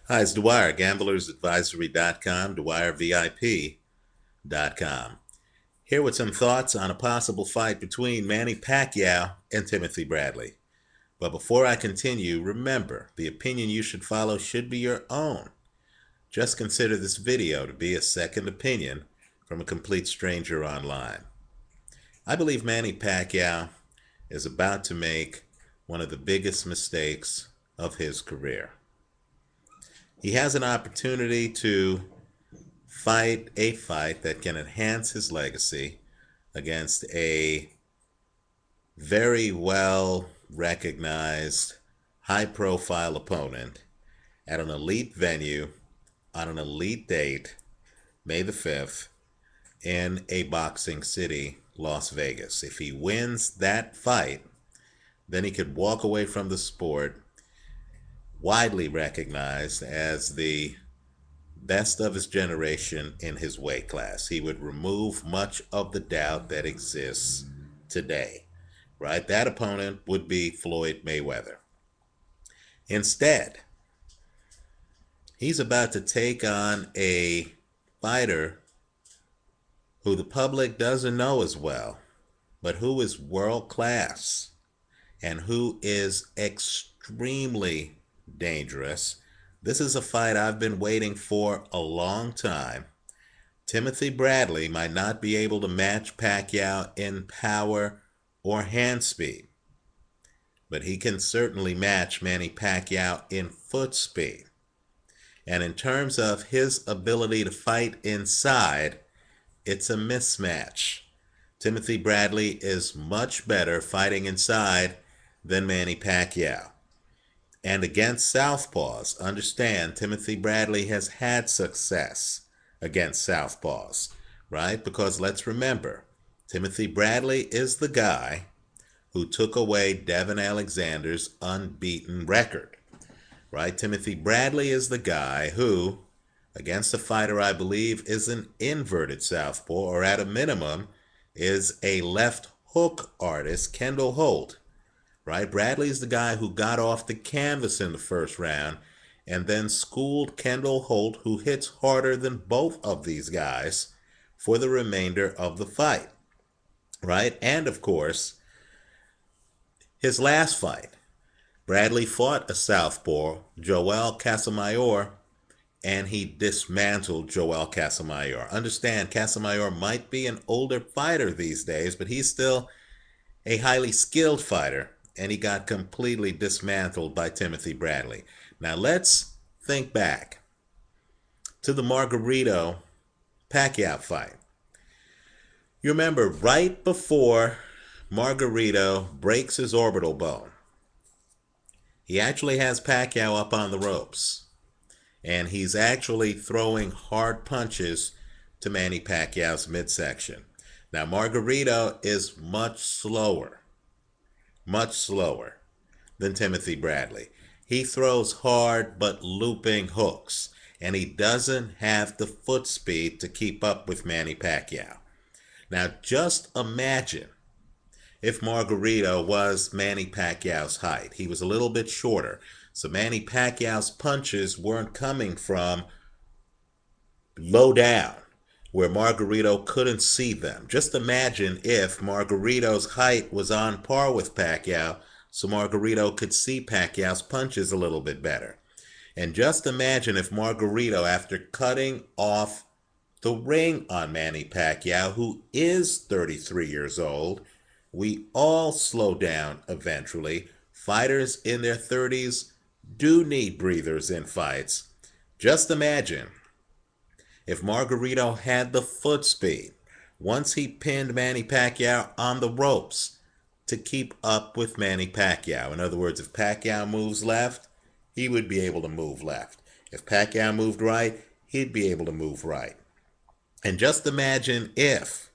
Hi, it's Dwyer, gamblersadvisory.com, DwyerVIP.com. Here with some thoughts on a possible fight between Manny Pacquiao and Timothy Bradley. But before I continue, remember, the opinion you should follow should be your own. Just consider this video to be a second opinion from a complete stranger online. I believe Manny Pacquiao is about to make one of the biggest mistakes of his career. He has an opportunity to fight a fight that can enhance his legacy against a very well recognized, high profile opponent at an elite venue on an elite date, May the 5th, in a boxing city, Las Vegas. If he wins that fight, then he could walk away from the sport widely recognized as the best of his generation in his weight class. He would remove much of the doubt that exists today, right? That opponent would be Floyd Mayweather. Instead, he's about to take on a fighter who the public doesn't know as well, but who is world class and who is extremely dangerous. This is a fight I've been waiting for a long time. Timothy Bradley might not be able to match Pacquiao in power or hand speed, but he can certainly match Manny Pacquiao in foot speed. And in terms of his ability to fight inside, it's a mismatch. Timothy Bradley is much better fighting inside than Manny Pacquiao. And against southpaws, understand Timothy Bradley has had success against southpaws, right? Because let's remember, Timothy Bradley is the guy who took away Devin Alexander's unbeaten record, right? Timothy Bradley is the guy who, against a fighter I believe is an inverted southpaw, or at a minimum, is a left hook artist, Kendall Holt, right? Bradley's the guy who got off the canvas in the first round and then schooled Kendall Holt, who hits harder than both of these guys, for the remainder of the fight, right? And of course, his last fight, Bradley fought a southpaw, Joel Casamayor, and he dismantled Joel Casamayor. Understand, Casamayor might be an older fighter these days, but he's still a highly skilled fighter, and he got completely dismantled by Timothy Bradley. Now let's think back to the Margarito Pacquiao fight. You remember right before Margarito breaks his orbital bone, he actually has Pacquiao up on the ropes, and he's actually throwing hard punches to Manny Pacquiao's midsection. Now Margarito is much slower than Timothy Bradley. He throws hard but looping hooks, and he doesn't have the foot speed to keep up with Manny Pacquiao. Now just imagine if Margarito was Manny Pacquiao's height. He was a little bit shorter, so Manny Pacquiao's punches weren't coming from low down, where Margarito couldn't see them. Just imagine if Margarito's height was on par with Pacquiao, so Margarito could see Pacquiao's punches a little bit better. And just imagine if Margarito, after cutting off the ring on Manny Pacquiao, who is 33 years old, we all slow down eventually. Fighters in their 30s do need breathers in fights. Just imagine if Margarito had the foot speed once he pinned Manny Pacquiao on the ropes to keep up with Manny Pacquiao. In other words, if Pacquiao moves left, he would be able to move left. If Pacquiao moved right, he'd be able to move right. And just imagine if,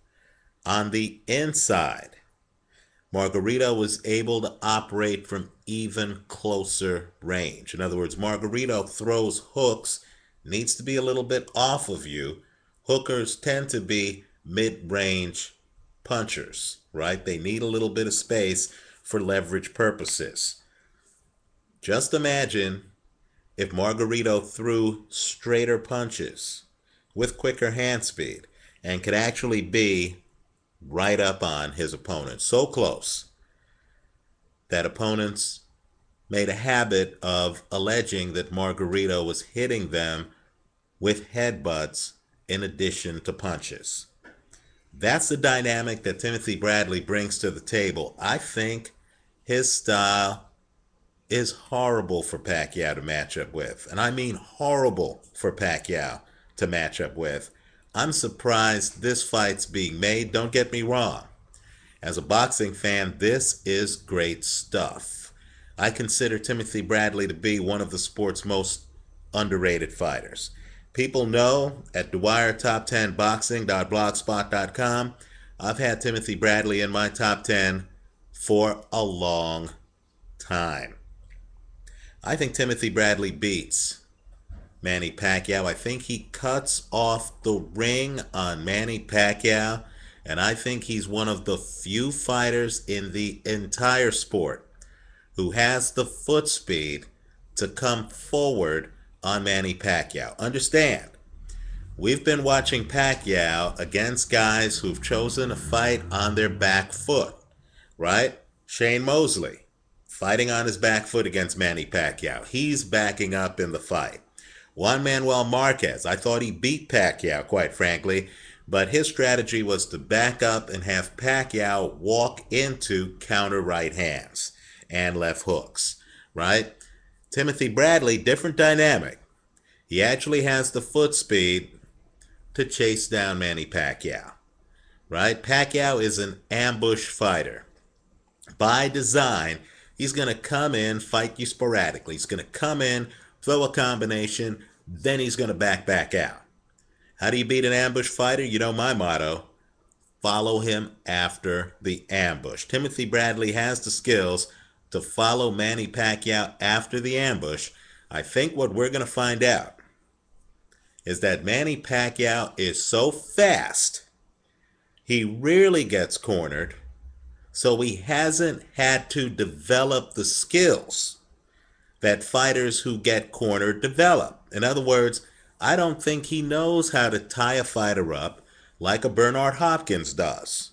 on the inside, Margarito was able to operate from even closer range. In other words, Margarito throws hooks, needs to be a little bit off of you. Hookers tend to be mid-range punchers, right? They need a little bit of space for leverage purposes. Just imagine if Margarito threw straighter punches with quicker hand speed and could actually be right up on his opponent, so close that opponents made a habit of alleging that Margarito was hitting them with headbutts in addition to punches. That's the dynamic that Timothy Bradley brings to the table. I think his style is horrible for Pacquiao to match up with. And I mean horrible for Pacquiao to match up with. I'm surprised this fight's being made. Don't get me wrong. As a boxing fan, this is great stuff. I consider Timothy Bradley to be one of the sport's most underrated fighters. People know at Dwyer Top 10 Boxing.blogspot.com, I've had Timothy Bradley in my top 10 for a long time. I think Timothy Bradley beats Manny Pacquiao. I think he cuts off the ring on Manny Pacquiao, and I think he's one of the few fighters in the entire sport who has the foot speed to come forward on Manny Pacquiao. Understand, we've been watching Pacquiao against guys who've chosen to fight on their back foot, right? Shane Mosley fighting on his back foot against Manny Pacquiao. He's backing up in the fight. Juan Manuel Marquez, I thought he beat Pacquiao, quite frankly, but his strategy was to back up and have Pacquiao walk into counter right hands and left hooks, right? Timothy Bradley, different dynamic. He actually has the foot speed to chase down Manny Pacquiao, right? Pacquiao is an ambush fighter. By design, he's going to come in, fight you sporadically. He's going to come in, throw a combination, then he's going to back out. How do you beat an ambush fighter? You know my motto. Follow him after the ambush. Timothy Bradley has the skills to follow Manny Pacquiao after the ambush. I think what we're going to find out is that Manny Pacquiao is so fast, he rarely gets cornered, so he hasn't had to develop the skills that fighters who get cornered develop. In other words, I don't think he knows how to tie a fighter up like a Bernard Hopkins does,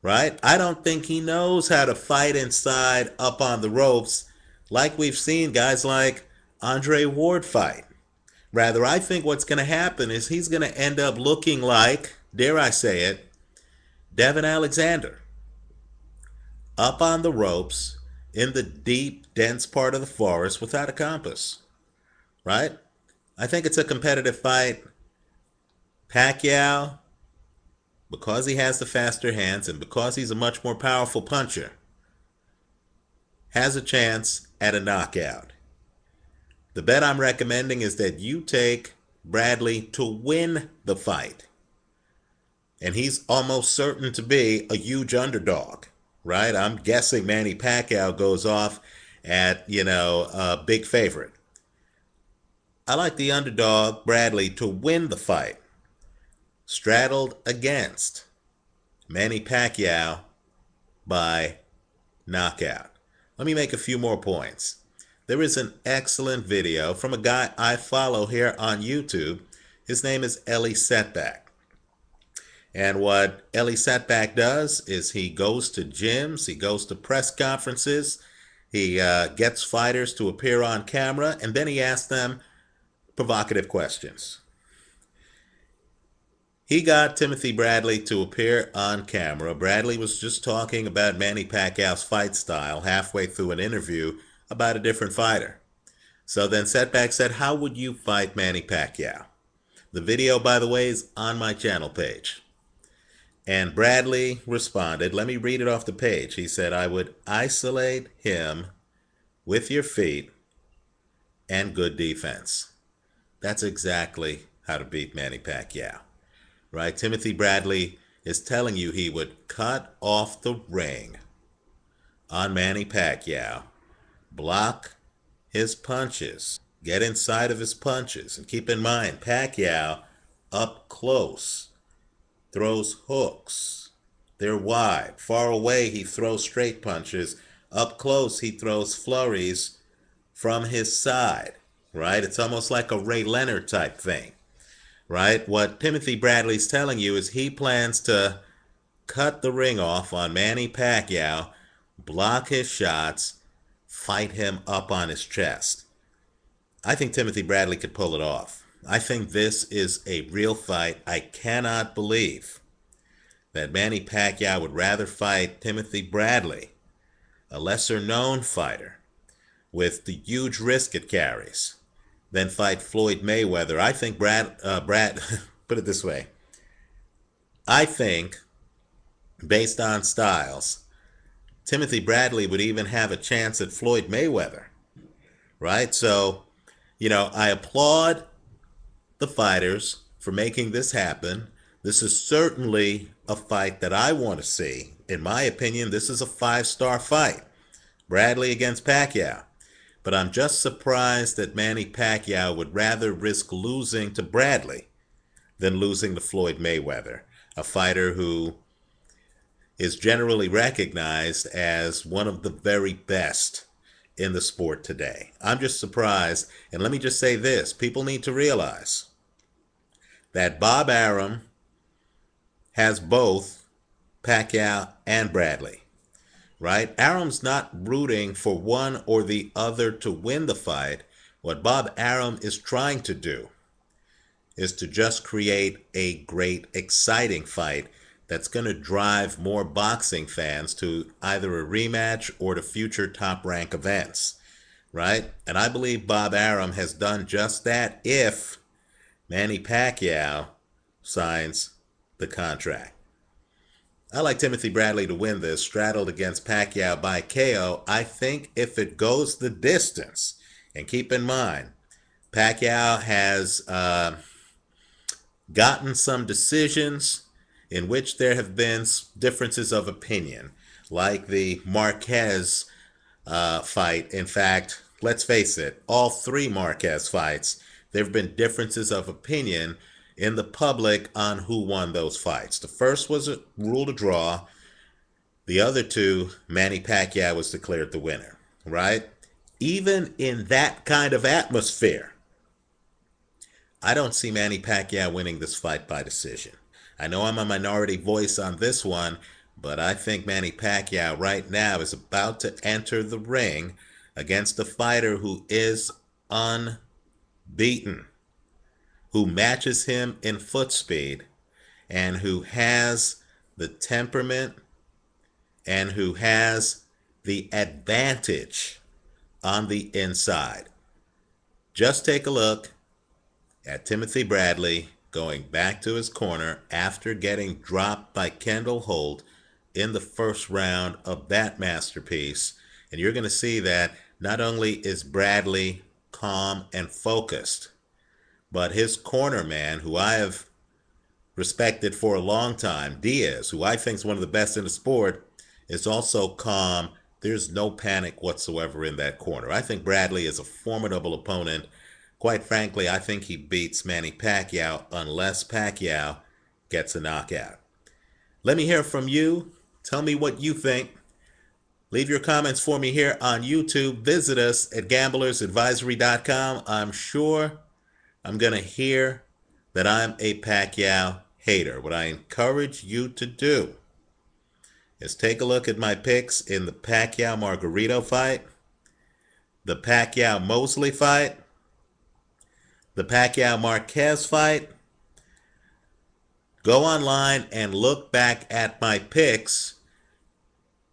right? I don't think he knows how to fight inside up on the ropes like we've seen guys like Andre Ward fight. Rather, I think what's going to happen is he's going to end up looking like, dare I say it, Devin Alexander. Up on the ropes in the deep, dense part of the forest without a compass, right? I think it's a competitive fight. Pacquiao, because he has the faster hands and because he's a much more powerful puncher, has a chance at a knockout. The bet I'm recommending is that you take Bradley to win the fight. And he's almost certain to be a huge underdog, right? I'm guessing Manny Pacquiao goes off at, a big favorite. I like the underdog, Bradley, to win the fight. Straddled against Manny Pacquiao by knockout. Let me make a few more points. There is an excellent video from a guy I follow here on YouTube. His name is Ellie Setback. And what Ellie Setback does is he goes to gyms, he goes to press conferences, he gets fighters to appear on camera, and then he asks them provocative questions. He got Timothy Bradley to appear on camera. Bradley was just talking about Manny Pacquiao's fight style halfway through an interview about a different fighter. So then Setback said, how would you fight Manny Pacquiao? The video, by the way, is on my channel page. And Bradley responded, let me read it off the page. He said, I would isolate him with your feet and good defense. That's exactly how to beat Manny Pacquiao, right? Timothy Bradley is telling you he would cut off the ring on Manny Pacquiao, block his punches, get inside of his punches. And keep in mind, Pacquiao up close throws hooks. They're wide. Far away, he throws straight punches. Up close, he throws flurries from his side. right? It's almost like a Ray Leonard type thing, right? What Timothy Bradley's telling you is he plans to cut the ring off on Manny Pacquiao, block his shots, fight him up on his chest. I think Timothy Bradley could pull it off. I think this is a real fight. I cannot believe that Manny Pacquiao would rather fight Timothy Bradley, a lesser known fighter, with the huge risk it carries, than fight Floyd Mayweather. I think Brad, put it this way. I think, based on styles, Timothy Bradley would even have a chance at Floyd Mayweather, right? So, I applaud the fighters for making this happen. This is certainly a fight that I want to see. In my opinion, this is a five-star fight. Bradley against Pacquiao. But I'm just surprised that Manny Pacquiao would rather risk losing to Bradley than losing to Floyd Mayweather, a fighter who is generally recognized as one of the very best in the sport today. I'm just surprised. And let me just say this. People need to realize that Bob Arum has both Pacquiao and Bradley, right? Arum's not rooting for one or the other to win the fight. What Bob Arum is trying to do is to just create a great, exciting fight that's going to drive more boxing fans to either a rematch or to future top rank events, right? And I believe Bob Arum has done just that if Manny Pacquiao signs the contract. I like Timothy Bradley to win this, straddled against Pacquiao by KO. I think if it goes the distance, and keep in mind, Pacquiao has gotten some decisions in which there have been differences of opinion, like the Marquez fight. In fact, let's face it, all three Marquez fights, there have been differences of opinion in the public on who won those fights. The first was ruled a draw. The other two, Manny Pacquiao was declared the winner, right? Even in that kind of atmosphere, I don't see Manny Pacquiao winning this fight by decision. I know I'm a minority voice on this one, but I think Manny Pacquiao right now is about to enter the ring against a fighter who is unbeaten, who matches him in foot speed, and who has the temperament and who has the advantage on the inside. Just take a look at Timothy Bradley going back to his corner after getting dropped by Kendall Holt in the first round of that masterpiece. And you're going to see that not only is Bradley calm and focused, but his corner man, who I have respected for a long time, Diaz, who I think is one of the best in the sport, is also calm. There's no panic whatsoever in that corner. I think Bradley is a formidable opponent. Quite frankly, I think he beats Manny Pacquiao unless Pacquiao gets a knockout. Let me hear from you. Tell me what you think. Leave your comments for me here on YouTube. Visit us at gamblersadvisory.com. I'm sure I'm going to hear that I'm a Pacquiao hater. What I encourage you to do is take a look at my picks in the Pacquiao-Margarito fight, the Pacquiao-Mosley fight, the Pacquiao-Marquez fight. Go online and look back at my picks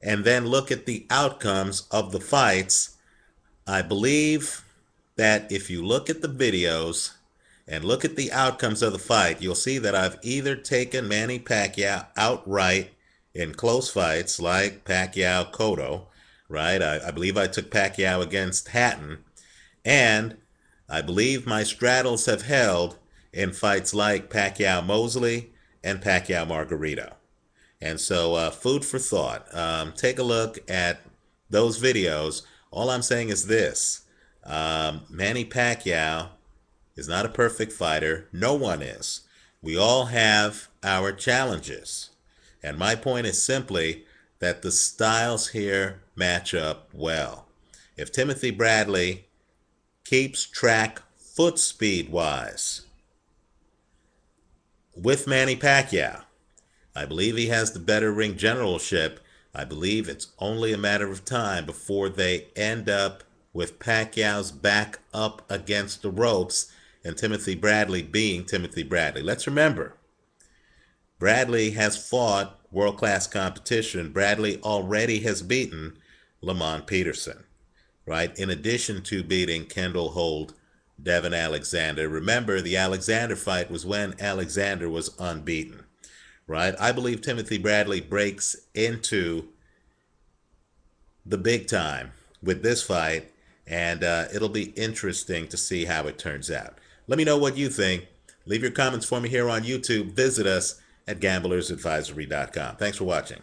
and then look at the outcomes of the fights. I believe that if you look at the videos and look at the outcomes of the fight, you'll see that I've either taken Manny Pacquiao outright in close fights like Pacquiao-Cotto, right? I believe I took Pacquiao against Hatton, and I believe my straddles have held in fights like Pacquiao-Mosley and Pacquiao-Margarito. And so food for thought. Take a look at those videos. All I'm saying is this. Manny Pacquiao is not a perfect fighter. No one is. We all have our challenges. And my point is simply that the styles here match up well. If Timothy Bradley keeps track foot speed wise with Manny Pacquiao. I believe he has the better ring generalship. I believe it's only a matter of time before they end up with Pacquiao's back up against the ropes and Timothy Bradley being Timothy Bradley. Let's remember, Bradley has fought world-class competition. Bradley already has beaten Lamont Peterson, right? In addition to beating Kendall Holt, Devin Alexander. Remember, the Alexander fight was when Alexander was unbeaten, right? I believe Timothy Bradley breaks into the big time with this fight, and it'll be interesting to see how it turns out. Let me know what you think. Leave your comments for me here on YouTube. Visit us at gamblersadvisory.com. Thanks for watching.